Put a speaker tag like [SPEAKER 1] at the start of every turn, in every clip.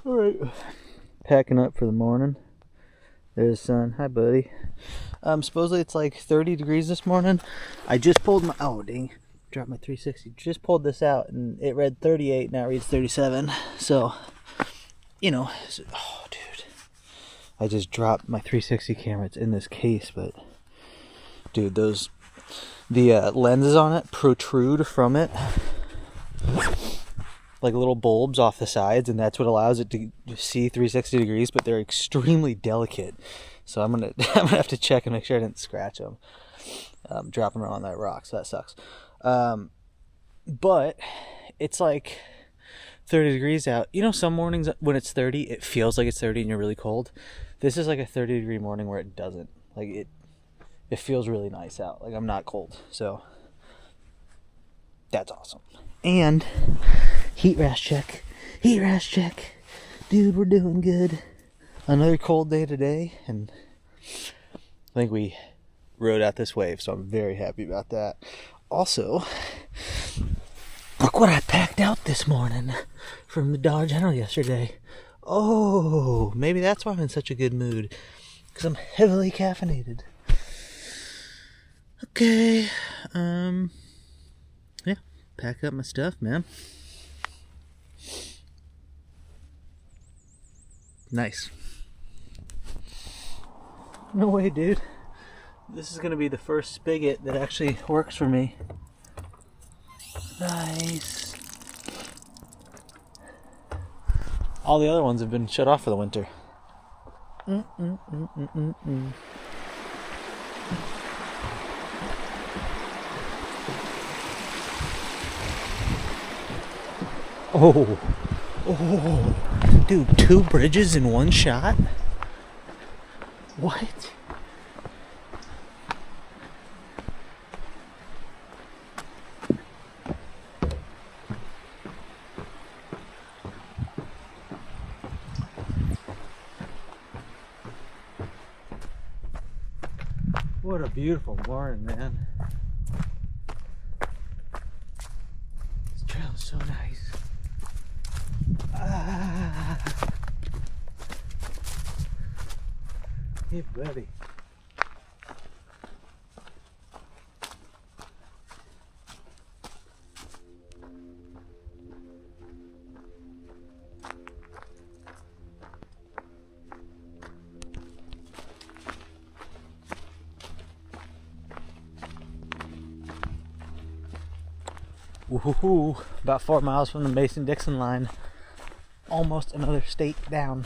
[SPEAKER 1] Alright. Packing up for the morning. There's Son. Hi, buddy. Supposedly it's like 30 degrees this morning. I just pulled my... Oh, dang. Dropped my 360. Just pulled this out and it read 38. Now it reads 37. So, you know. Oh, dude. I just dropped my 360 camera. It's in this case, but... Dude, those... The lenses on it protrude from it. Like little bulbs off the sides, and that's what allows it to see 360 degrees, but they're extremely delicate. So I'm gonna have to check and make sure I didn't scratch them. Dropping them on that rock, so that sucks. But it's like 30 degrees out. You know, some mornings when it's 30, it feels like it's 30 and you're really cold. This is like a 30 degree morning where it doesn't. Like it feels really nice out. Like I'm not cold. So that's awesome. And heat rash check. Heat rash check. Dude, we're doing good. Another cold day today, and I think we rode out this wave, so I'm very happy about that. Also, look what I packed out this morning from the Dollar General yesterday. Oh, maybe that's why I'm in such a good mood, because I'm heavily caffeinated. Okay, yeah, pack up my stuff, man. Nice. No way, dude. This is gonna be the first spigot that actually works for me. Nice. All the other ones have been shut off for the winter. Oh, dude, 2 bridges in one shot? What? What a beautiful morning, man. This trail is so nice. Hey, buddy. Woohoo! About 4 miles from the Mason-Dixon line. Almost another state down.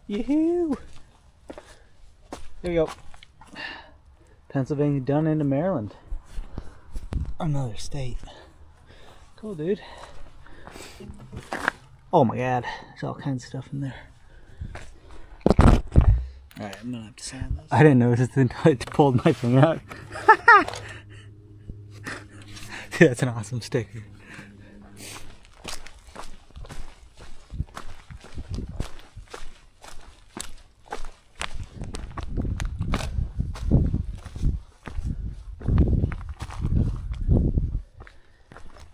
[SPEAKER 1] Yoo-hoo! There we go. Pennsylvania done into Maryland. Another state. Cool, dude. Oh my god, there's all kinds of stuff in there. Alright, I'm gonna have to sign those. I didn't notice until I pulled my thing out. Dude, that's an awesome sticker.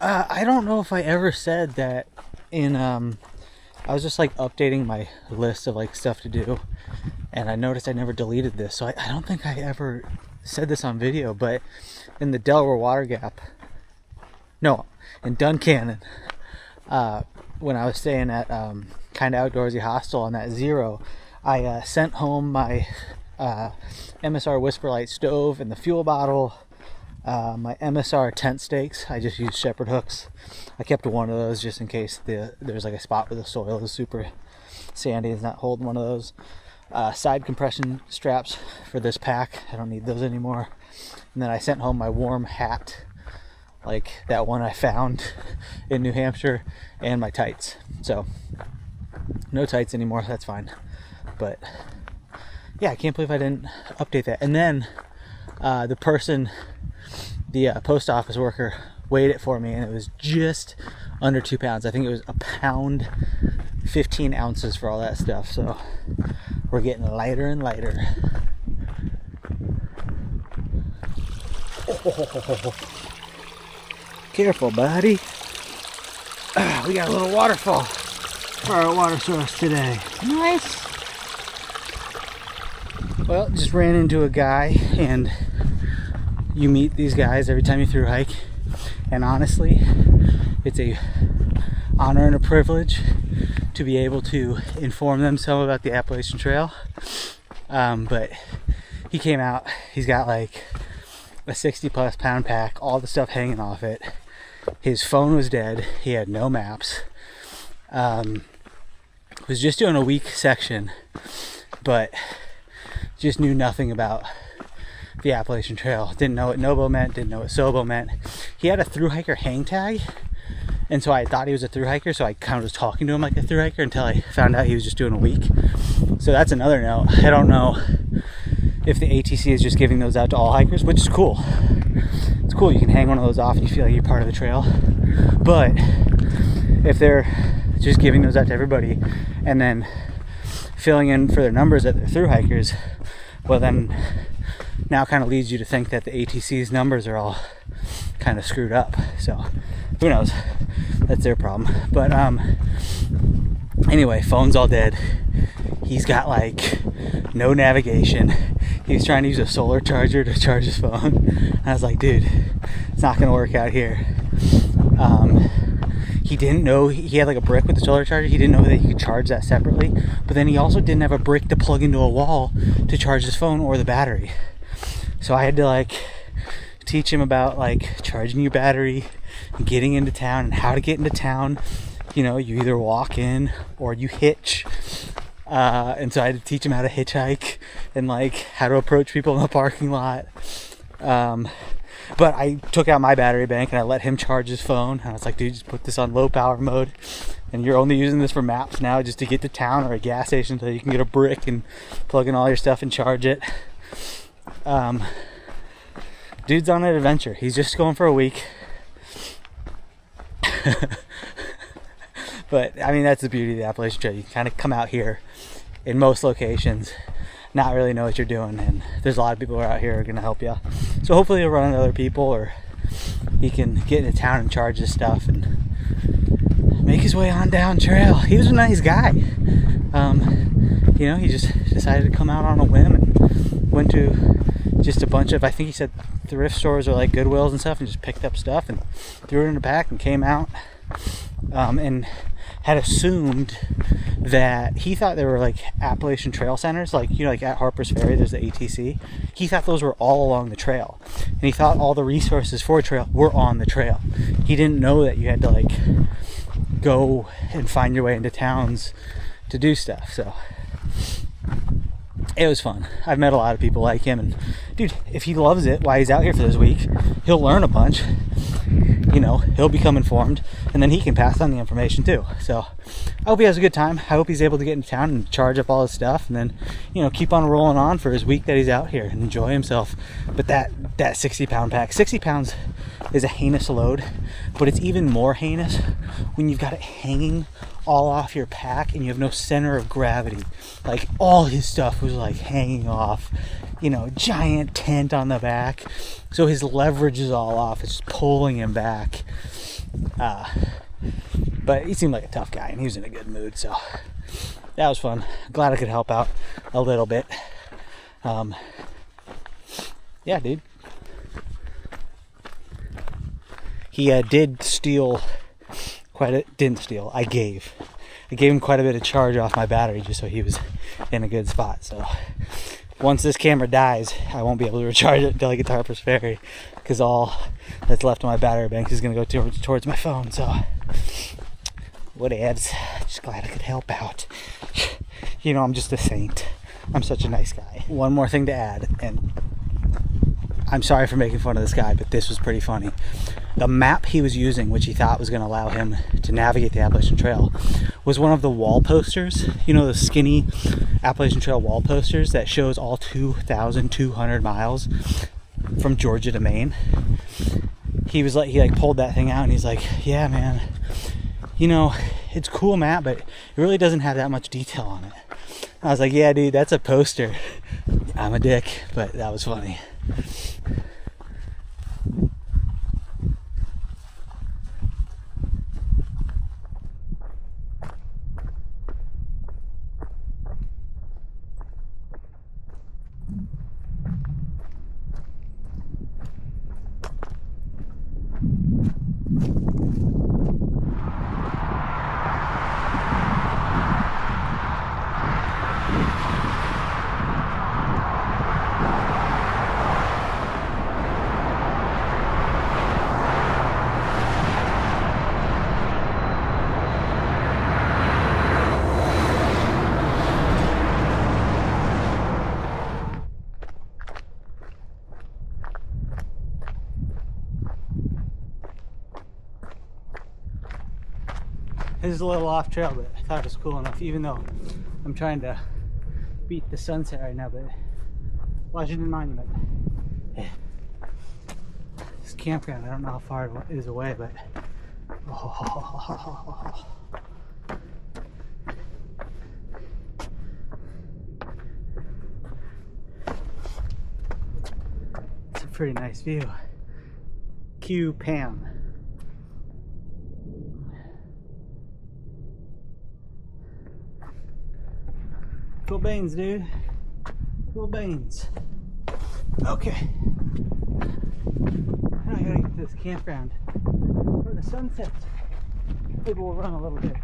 [SPEAKER 1] I don't know if I ever said that in, I was just like updating my list of like stuff to do, and I noticed I never deleted this, so I don't think I ever said this on video, but in the Delaware Water Gap, no, in Duncannon, when I was staying at Kind of Outdoorsy Hostel on that Zero, I sent home my MSR Whisperlight stove and the fuel bottle, my MSR tent stakes. I just used shepherd hooks. I kept one of those just in case there's like a spot where the soil is super sandy. It's not holding one of those. Side compression straps for this pack. I don't need those anymore. And then I sent home my warm hat, like that one I found in New Hampshire, and my tights. So no tights anymore, that's fine. But yeah, I can't believe I didn't update that. And then the post office worker weighed it for me, and it was just under 2 pounds. I think it was 1 pound 15 ounces for all that stuff. So we're getting lighter and lighter. Oh. Careful, buddy. We got a little waterfall for our water source today. Nice. Well, just ran into a guy, and you meet these guys every time you thru hike, and honestly, it's a honor and a privilege to be able to inform them some about the Appalachian Trail. But he came out, he's got like a 60+ pound pack, all the stuff hanging off it. His phone was dead, he had no maps. Was just doing a week section, but just knew nothing about the Appalachian Trail. Didn't know what Nobo meant, didn't know what Sobo meant. He had a thru hiker hang tag, and so I thought he was a thru hiker, so I kind of was talking to him like a thru hiker until I found out he was just doing a week. So that's another note. I don't know if the ATC is just giving those out to all hikers, which is cool. It's cool, you can hang one of those off and you feel like you're part of the trail. But if they're just giving those out to everybody and then filling in for their numbers that they're thru hikers, well then now kind of leads you to think that the ATC's numbers are all kind of screwed up. So who knows? That's their problem. But anyway, phone's all dead. He's got like no navigation. He's trying to use a solar charger to charge his phone. And I was like, dude, it's not gonna work out here. He didn't know, he had like a brick with the solar charger. He didn't know that he could charge that separately. But then he also didn't have a brick to plug into a wall to charge his phone or the battery. So I had to like teach him about like charging your battery and getting into town and how to get into town. You know, you either walk in or you hitch. And so I had to teach him how to hitchhike and like how to approach people in the parking lot. But I took out my battery bank and I let him charge his phone. And I was like, dude, just put this on low power mode. And you're only using this for maps now, just to get to town or a gas station so you can get a brick and plug in all your stuff and charge it. Dude's on an adventure. He's just going for a week. But I mean, that's the beauty of the Appalachian Trail. You can kind of come out here in most locations, not really know what you're doing, and there's a lot of people who are out here who are going to help you. So hopefully he'll run into other people, or he can get into town and charge his stuff and make his way on down trail. He was a nice guy. You know, he just decided to come out on a whim and went to just a bunch of, I think he said thrift stores or like Goodwills and stuff, and just picked up stuff and threw it in a pack and came out. And had assumed that he thought there were like Appalachian Trail centers, like, you know, like at Harper's Ferry there's the ATC. He thought those were all along the trail, and he thought all the resources for a trail were on the trail. He didn't know that you had to like go and find your way into towns to do stuff. So it was fun. I've met a lot of people like him, and dude, if he loves it while he's out here for this week, he'll learn a bunch. You know, he'll become informed, and then he can pass on the information too. So I hope he has a good time. I hope he's able to get into town and charge up all his stuff, and then, you know, keep on rolling on for his week that he's out here and enjoy himself. But that 60-pound pack, 60 pounds is a heinous load, but it's even more heinous when you've got it hanging all off your pack and you have no center of gravity. Like, all his stuff was like hanging off, you know, giant tent on the back, so his leverage is all off. It's just pulling him back. But he seemed like a tough guy, and he was in a good mood, so that was fun. Glad I could help out a little bit. Yeah, dude. He did steal didn't steal. I gave him quite a bit of charge off my battery just so he was in a good spot. So once this camera dies, I won't be able to recharge it until I get to Harper's Ferry, because all that's left on my battery bank is going to go towards my phone. So whatevs. Just glad I could help out. You know, I'm just a saint. I'm such a nice guy. One more thing to add, and I'm sorry for making fun of this guy, but this was pretty funny. The map he was using, which he thought was going to allow him to navigate the Appalachian Trail, was one of the wall posters. You know, the skinny Appalachian Trail wall posters that shows all 2,200 miles from Georgia to Maine. He pulled that thing out and he's like, yeah, man, you know, it's cool, Matt, but it really doesn't have that much detail on it. I was like, yeah, dude, that's a poster. I'm a dick, but that was funny. This is a little off trail, but I thought it was cool enough, even though I'm trying to beat the sunset right now. But Washington Monument. Yeah. This campground, I don't know how far it is away, but oh. It's a pretty nice view. Cue Pam. Cool beans, dude. Cool beans. Okay. Now I gotta get to this campground where the sun sets. Maybe we'll run a little bit.